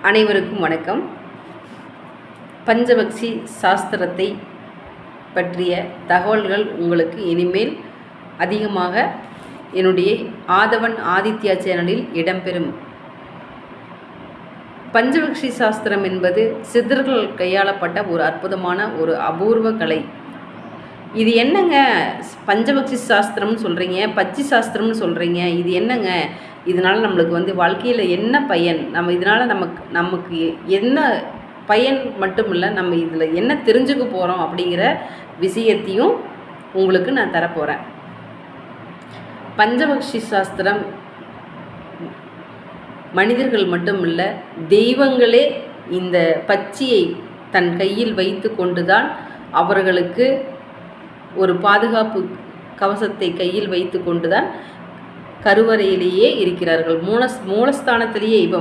அனைவருக்கும் வணக்கம். பஞ்சபக்ஷி சாஸ்திரத்தை பற்றிய தகவல்கள் உங்களுக்கு இனிமேல் அதிகமாக என்னுடைய ஆதவன் ஆதித்யா சேனலில் இடம்பெறும். பஞ்சபக்ஷி சாஸ்திரம் என்பது சித்தர்கள் கையாளப்பட்ட ஒரு அற்புதமான ஒரு அபூர்வ கலை. இது என்னங்க பஞ்சபக்ஷி சாஸ்திரம்னு சொல்கிறீங்க, பச்சி சாஸ்திரம்னு சொல்கிறீங்க, இது என்னங்க, இதனால் நம்மளுக்கு வாழ்க்கையில் என்ன பயன், இதனால் நமக்கு என்ன பயன் மட்டும் இல்லை, நம்ம இதில் என்ன தெரிஞ்சுக்க போகிறோம் அப்படிங்கிற விஷயத்தையும் உங்களுக்கு நான் தரப்போகிறேன். பஞ்சபக்ஷி சாஸ்திரம் மனிதர்கள் மட்டும் இல்லை, தெய்வங்களே இந்த பச்சியை தன் கையில் வைத்து கொண்டுதான் அவர்களுக்கு ஒரு பாதுகாப்பு கவசத்தை கையில் வைத்து கொண்டுதான் கருவறையிலேயே இருக்கிறார்கள். மூலஸ்தானத்திலேயே இப்போ